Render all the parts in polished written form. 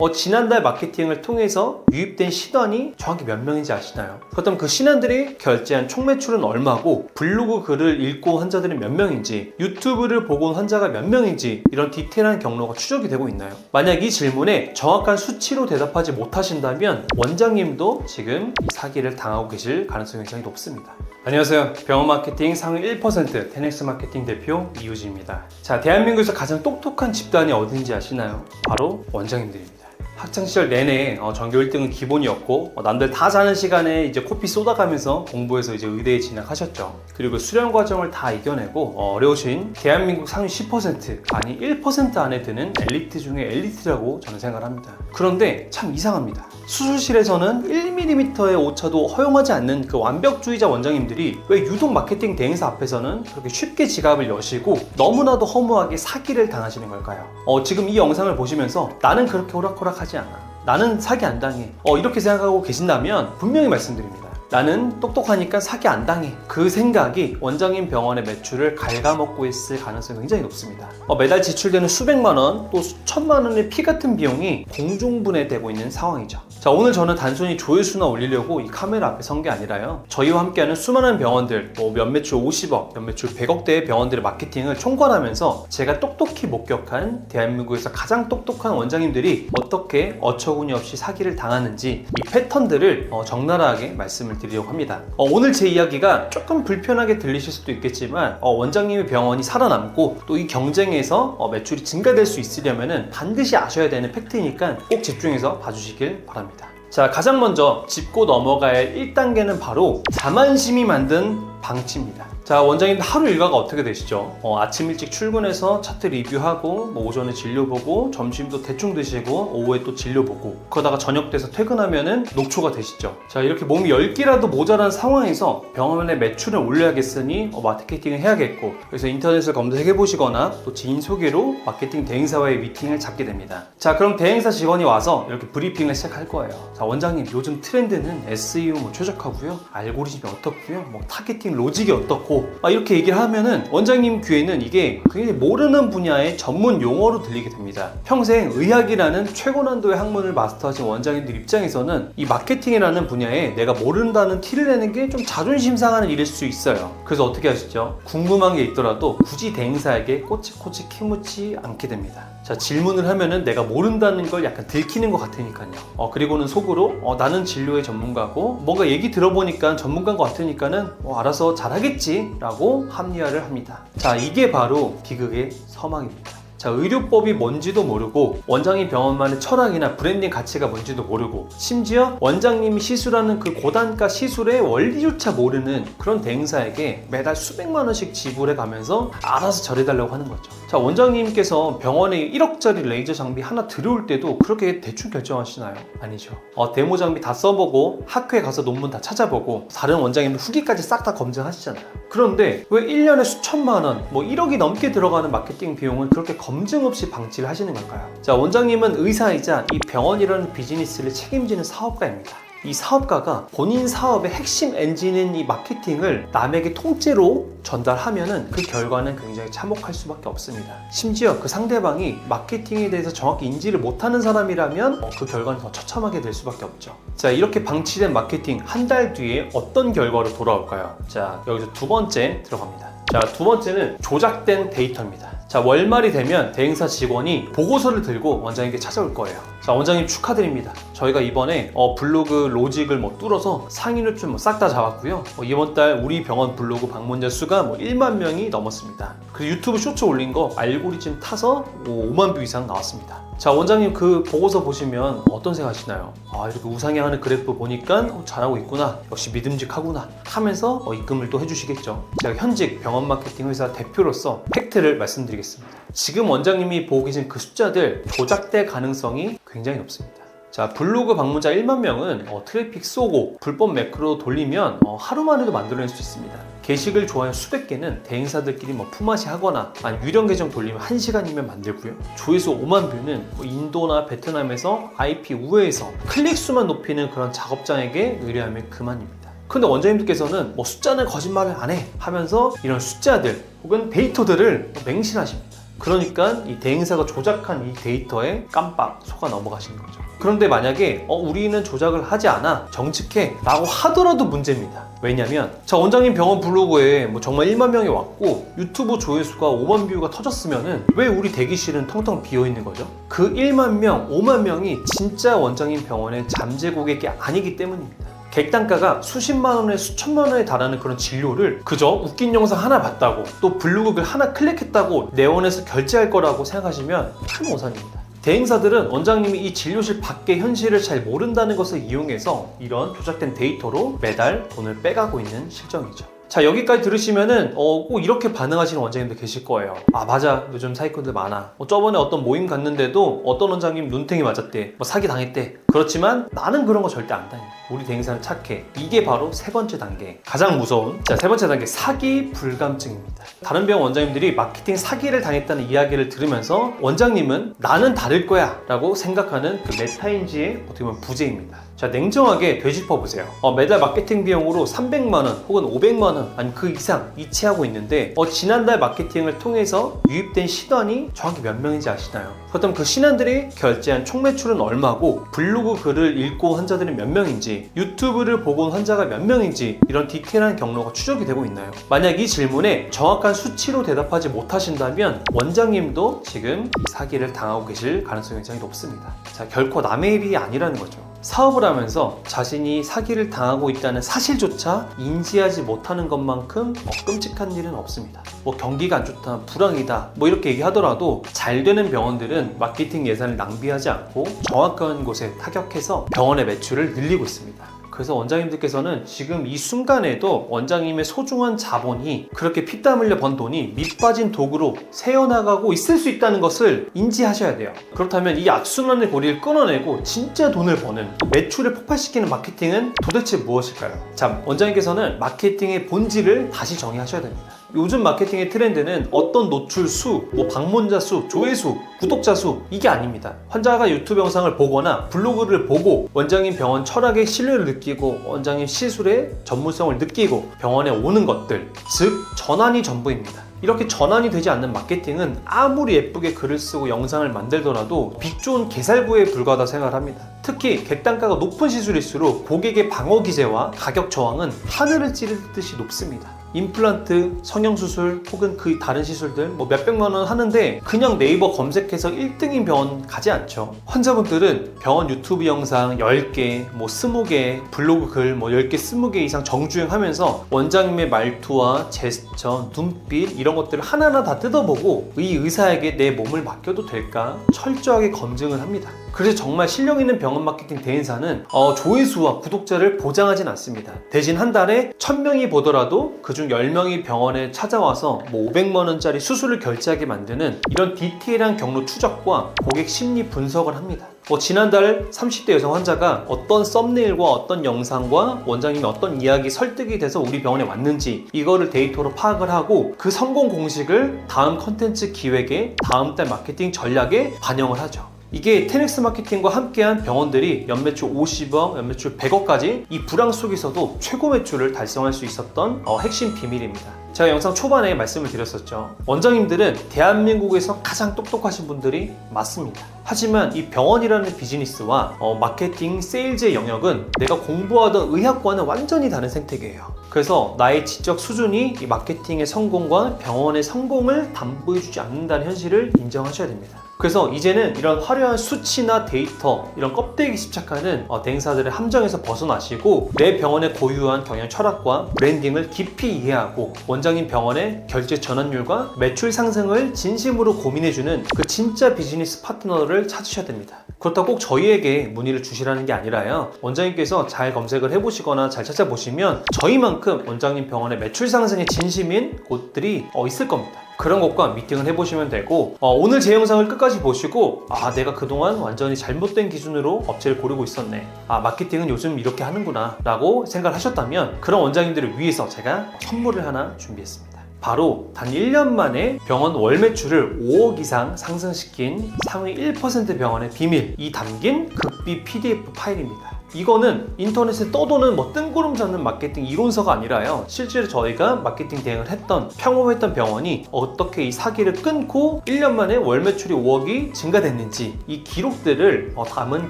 지난달 마케팅을 통해서 유입된 신원이 정확히 몇 명인지 아시나요? 그렇다면 그 신원들이 결제한 총 매출은 얼마고, 블로그 글을 읽고 온 환자들은 몇 명인지, 유튜브를 보고 온 환자가 몇 명인지, 이런 디테일한 경로가 추적이 되고 있나요? 만약 이 질문에 정확한 수치로 대답하지 못하신다면 원장님도 지금 이 사기를 당하고 계실 가능성이 굉장히 높습니다. 안녕하세요. 병원 마케팅 상위 1% 테넥스 마케팅 대표 이우진입니다. 자, 대한민국에서 가장 똑똑한 집단이 어딘지 아시나요? 바로 원장님들입니다. 학창시절 내내 전교 1등은 기본이었고, 남들 다 자는 시간에 이제 코피 쏟아가면서 공부해서 이제 의대에 진학하셨죠. 그리고 수련 과정을 다 이겨내고 어려우신 대한민국 상위 10% 아니 1% 안에 드는 엘리트 중에 엘리트라고 저는 생각합니다. 그런데 참 이상합니다. 수술실에서는 1mm의 오차도 허용하지 않는 그 완벽주의자 원장님들이 왜 유독 마케팅 대행사 앞에서는 그렇게 쉽게 지갑을 여시고 너무나도 허무하게 사기를 당하시는 걸까요? 지금 이 영상을 보시면서 나는 그렇게 호락호락하지 않아, 나는 사기 안 당해, 이렇게 생각하고 계신다면 분명히 말씀드립니다. 나는 똑똑하니까 사기 안 당해. 그 생각이 원장님 병원의 매출을 갉아먹고 있을 가능성이 굉장히 높습니다. 매달 지출되는 수백만 원, 또 수천만 원의 피 같은 비용이 공중분해되고 있는 상황이죠. 자, 오늘 저는 단순히 조회수나 올리려고 이 카메라 앞에 선 게 아니라요, 저희와 함께하는 수많은 병원들, 연매출 50억, 연매출 100억대의 병원들의 마케팅을 총괄하면서 제가 똑똑히 목격한 대한민국에서 가장 똑똑한 원장님들이 어떻게 어처구니 없이 사기를 당하는지, 이 패턴들을 적나라하게 말씀을 드리려고 합니다. 오늘 제 이야기가 조금 불편하게 들리실 수도 있겠지만 원장님의 병원이 살아남고 또 이 경쟁에서 매출이 증가될 수 있으려면 반드시 아셔야 되는 팩트니까 꼭 집중해서 봐주시길 바랍니다. 자, 가장 먼저 짚고 넘어가야 할 1단계는 바로 자만심이 만든 방치입니다. 자, 원장님들 하루 일과가 어떻게 되시죠? 아침 일찍 출근해서 차트 리뷰하고, 오전에 진료 보고, 점심도 대충 드시고, 오후에 또 진료 보고, 그러다가 저녁 돼서 퇴근하면은 녹초가 되시죠. 자, 이렇게 몸이 10끼라도 모자란 상황에서 병원의 매출을 올려야겠으니 마케팅을 해야겠고, 그래서 인터넷을 검색해 보시거나 또 지인 소개로 마케팅 대행사와의 미팅을 잡게 됩니다. 자, 그럼 대행사 직원이 와서 이렇게 브리핑을 시작할 거예요. 자, 원장님 요즘 트렌드는 SEO 최적화고요, 알고리즘이 어떻고요, 타겟팅 로직이 어떻고, 이렇게 얘기를 하면은 원장님 귀에는 이게 굉장히 모르는 분야의 전문 용어로 들리게 됩니다. 평생 의학이라는 최고 난도의 학문을 마스터하신 원장님들 입장에서는 이 마케팅이라는 분야에 내가 모른다는 티를 내는 게 좀 자존심 상하는 일일 수 있어요. 그래서 어떻게 하시죠? 궁금한 게 있더라도 굳이 대행사에게 꼬치꼬치 캐묻지 않게 됩니다. 자, 질문을 하면은 내가 모른다는 걸 약간 들키는 것 같으니까요. 그리고는 속으로 나는 진료의 전문가고 뭔가 얘기 들어보니까 전문가인 것 같으니까는 알아서 잘하겠지 라고 합리화를 합니다. 자, 이게 바로 비극의 서막입니다. 자, 의료법이 뭔지도 모르고, 원장님 병원만의 철학이나 브랜딩 가치가 뭔지도 모르고, 심지어 원장님이 시술하는 그 고단가 시술의 원리조차 모르는 그런 대행사에게 매달 수백만 원씩 지불해 가면서 알아서 절해달라고 하는 거죠. 자, 원장님께서 병원에 1억짜리 레이저 장비 하나 들여올 때도 그렇게 대충 결정하시나요? 아니죠. 데모 장비 다 써보고, 학회에 가서 논문 다 찾아보고, 다른 원장님들 후기까지 싹 다 검증하시잖아요. 그런데 왜 1년에 수천만 원, 1억이 넘게 들어가는 마케팅 비용을 그렇게 검증 없이 방치를 하시는 걸까요? 자, 원장님은 의사이자 이 병원이라는 비즈니스를 책임지는 사업가입니다. 이 사업가가 본인 사업의 핵심 엔진인 이 마케팅을 남에게 통째로 전달하면은 그 결과는 굉장히 참혹할 수밖에 없습니다. 심지어 그 상대방이 마케팅에 대해서 정확히 인지를 못하는 사람이라면 그 결과는 더 처참하게 될 수밖에 없죠. 자, 이렇게 방치된 마케팅 한 달 뒤에 어떤 결과로 돌아올까요? 자, 여기서 두 번째 들어갑니다. 자, 두 번째는 조작된 데이터입니다. 자, 월말이 되면 대행사 직원이 보고서를 들고 원장님께 찾아올 거예요. 자, 원장님 축하드립니다. 저희가 이번에 블로그 로직을 뚫어서 상위를 싹 다 잡았고요. 이번 달 우리 병원 블로그 방문자 수가 1만 명이 넘었습니다. 그리고 유튜브 쇼츠 올린 거 알고리즘 타서 5만 뷰 이상 나왔습니다. 자, 원장님 그 보고서 보시면 어떤 생각 하시나요? 이렇게 우상향하는 그래프 보니까 잘하고 있구나, 역시 믿음직하구나 하면서 입금을 또 해주시겠죠. 제가 현직 병원 마케팅 회사 대표로서 팩트를 말씀드리겠습니다. 지금 원장님이 보고 계신 그 숫자들 조작될 가능성이 굉장히 높습니다. 자, 블로그 방문자 1만 명은 트래픽 쏘고 불법 매크로 돌리면 하루 만에도 만들어낼 수 있습니다. 게시글 좋아요 수백 개는 대행사들끼리 품앗이 하거나 유령 계정 돌리면 1시간이면 만들고요. 조회수 5만 뷰는 인도나 베트남에서 IP 우회해서 클릭수만 높이는 그런 작업장에게 의뢰하면 그만입니다. 근데 원장님들께서는 숫자는 거짓말을 안 해 하면서 이런 숫자들 혹은 데이터들을 맹신하십니다. 그러니까 이 대행사가 조작한 이 데이터에 깜빡 속아 넘어가시는 거죠. 그런데 만약에 우리는 조작을 하지 않아, 정직해 라고 하더라도 문제입니다. 왜냐면 자, 원장님 병원 블로그에 뭐 정말 1만 명이 왔고 유튜브 조회수가 5만 뷰가 터졌으면은 왜 우리 대기실은 텅텅 비어있는 거죠? 그 1만 명, 5만 명이 진짜 원장님 병원의 잠재 고객이 아니기 때문입니다. 객단가가 수십만 원에 수천만 원에 달하는 그런 진료를 그저 웃긴 영상 하나 봤다고 또 블로그 글 하나 클릭했다고 내원해서 결제할 거라고 생각하시면 큰 오산입니다. 대행사들은 원장님이 이 진료실 밖의 현실을 잘 모른다는 것을 이용해서 이런 조작된 데이터로 매달 돈을 빼가고 있는 실정이죠. 자, 여기까지 들으시면은 꼭 이렇게 반응하시는 원장님들 계실 거예요. 아, 맞아, 요즘 사기꾼들 많아. 저번에 어떤 모임 갔는데도 어떤 원장님 눈탱이 맞았대, 사기 당했대. 그렇지만 나는 그런 거 절대 안 당해. 우리 대행사는 착해. 이게 바로 세 번째 단계, 가장 무서운 세 번째 단계, 사기 불감증입니다. 다른 병원 원장님들이 마케팅 사기를 당했다는 이야기를 들으면서 원장님은 나는 다를 거야 라고 생각하는 그 메타인지의 어떻게 보면 부재입니다. 자, 냉정하게 되짚어보세요. 매달 마케팅 비용으로 300만원 혹은 500만원 아니면 그 이상 이체하고 있는데 지난달 마케팅을 통해서 유입된 신원이 정확히 몇 명인지 아시나요? 그렇다면 그 신원들이 결제한 총 매출은 얼마고 블로그 글을 읽고 온 환자들은 몇 명인지 유튜브를 보고 온 환자가 몇 명인지 이런 디테일한 경로가 추적이 되고 있나요? 만약 이 질문에 정확한 수치로 대답하지 못하신다면 원장님도 지금 이 사기를 당하고 계실 가능성이 굉장히 높습니다. 자, 결코 남의 일이 아니라는 거죠. 사업을 하면서 자신이 사기를 당하고 있다는 사실조차 인지하지 못하는 것만큼 끔찍한 일은 없습니다. 경기가 안 좋다, 불황이다 이렇게 얘기하더라도 잘 되는 병원들은 마케팅 예산을 낭비하지 않고 정확한 곳에 타격해서 병원의 매출을 늘리고 있습니다. 그래서 원장님들께서는 지금 이 순간에도 원장님의 소중한 자본이 그렇게 피땀 흘려 번 돈이 밑빠진 독으로 새어나가고 있을 수 있다는 것을 인지하셔야 돼요. 그렇다면 이 악순환의 고리를 끊어내고 진짜 돈을 버는 매출을 폭발시키는 마케팅은 도대체 무엇일까요? 자, 원장님께서는 마케팅의 본질을 다시 정의하셔야 됩니다. 요즘 마케팅의 트렌드는 어떤 노출 수, 방문자 수, 조회수, 구독자 수 이게 아닙니다. 환자가 유튜브 영상을 보거나 블로그를 보고 원장님 병원 철학의 신뢰를 느끼고 원장님 시술의 전문성을 느끼고 병원에 오는 것들, 즉 전환이 전부입니다. 이렇게 전환이 되지 않는 마케팅은 아무리 예쁘게 글을 쓰고 영상을 만들더라도 빛 좋은 개살구에 불과하다 생각을 합니다. 특히 객단가가 높은 시술일수록 고객의 방어 기제와 가격 저항은 하늘을 찌르듯이 높습니다. 임플란트, 성형수술 혹은 그 다른 시술들 몇백만 원 하는데 그냥 네이버 검색해서 1등인 병원 가지 않죠. 환자분들은 병원 유튜브 영상 10개, 20개, 블로그 글 10개, 20개 이상 정주행하면서 원장님의 말투와 제스처, 눈빛 이런 것들을 하나하나 다 뜯어보고 이 의사에게 내 몸을 맡겨도 될까 철저하게 검증을 합니다. 그래서 정말 실력 있는 병원 마케팅 대행사는 조회수와 구독자를 보장하진 않습니다. 대신 한 달에 1000명이 보더라도 그중 10명이 병원에 찾아와서 500만원짜리 수술을 결제하게 만드는 이런 디테일한 경로 추적과 고객 심리 분석을 합니다. 지난달 30대 여성 환자가 어떤 썸네일과 어떤 영상과 원장님이 어떤 이야기 설득이 돼서 우리 병원에 왔는지 이거를 데이터로 파악을 하고 그 성공 공식을 다음 컨텐츠 기획에 다음 달 마케팅 전략에 반영을 하죠. 이게 테넥스 마케팅과 함께한 병원들이 연매출 50억, 연매출 100억까지 이 불황 속에서도 최고 매출을 달성할 수 있었던 핵심 비밀입니다. 제가 영상 초반에 말씀을 드렸었죠. 원장님들은 대한민국에서 가장 똑똑하신 분들이 맞습니다. 하지만 이 병원이라는 비즈니스와 마케팅, 세일즈의 영역은 내가 공부하던 의학과는 완전히 다른 생태계예요. 그래서 나의 지적 수준이 이 마케팅의 성공과 병원의 성공을 담보해주지 않는다는 현실을 인정하셔야 됩니다. 그래서 이제는 이런 화려한 수치나 데이터, 이런 껍데기 집착하는 대행사들의 함정에서 벗어나시고 내 병원의 고유한 경영 철학과 브랜딩을 깊이 이해하고 원장님 병원의 결제 전환율과 매출 상승을 진심으로 고민해주는 그 진짜 비즈니스 파트너를 찾으셔야 됩니다. 그렇다고 꼭 저희에게 문의를 주시라는 게 아니라요. 원장님께서 잘 검색을 해보시거나 잘 찾아보시면 저희만큼 원장님 병원의 매출 상승에 진심인 곳들이 있을 겁니다. 그런 것과 미팅을 해보시면 되고 오늘 제 영상을 끝까지 보시고 내가 그동안 완전히 잘못된 기준으로 업체를 고르고 있었네, 마케팅은 요즘 이렇게 하는구나 라고 생각을 하셨다면 그런 원장님들을 위해서 제가 선물을 하나 준비했습니다. 바로 단 1년 만에 병원 월 매출을 5억 이상 상승시킨 상위 1% 병원의 비밀이 담긴 극비 PDF 파일입니다. 이거는 인터넷에 떠도는 뭐 뜬구름 잡는 마케팅 이론서가 아니라요, 실제로 저희가 마케팅 대행을 했던 평범했던 병원이 어떻게 이 사기를 끊고 1년 만에 월 매출이 5억이 증가됐는지 이 기록들을 담은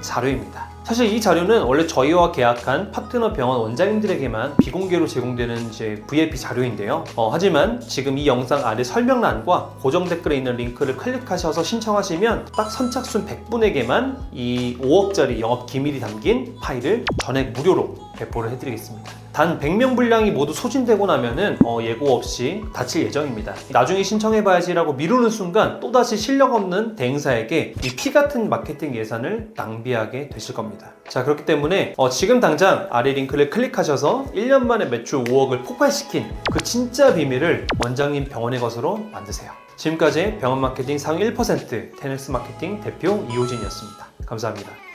자료입니다. 사실 이 자료는 원래 저희와 계약한 파트너 병원 원장님들에게만 비공개로 제공되는 이제 VIP 자료인데요. 하지만 지금 이 영상 아래 설명란과 고정 댓글에 있는 링크를 클릭하셔서 신청하시면 딱 선착순 100분에게만 이 5억짜리 영업 기밀이 담긴 파일을 전액 무료로 배포를 해드리겠습니다. 단 100명 분량이 모두 소진되고 나면은 예고 없이 닫힐 예정입니다. 나중에 신청해봐야지라고 미루는 순간 또다시 실력 없는 대행사에게 이 피 같은 마케팅 예산을 낭비하게 되실 겁니다. 자, 그렇기 때문에 지금 당장 아래 링크를 클릭하셔서 1년 만에 매출 5억을 폭발시킨 그 진짜 비밀을 원장님 병원의 것으로 만드세요. 지금까지 병원 마케팅 상위 1% 테넥스 마케팅 대표 이호진이었습니다. 감사합니다.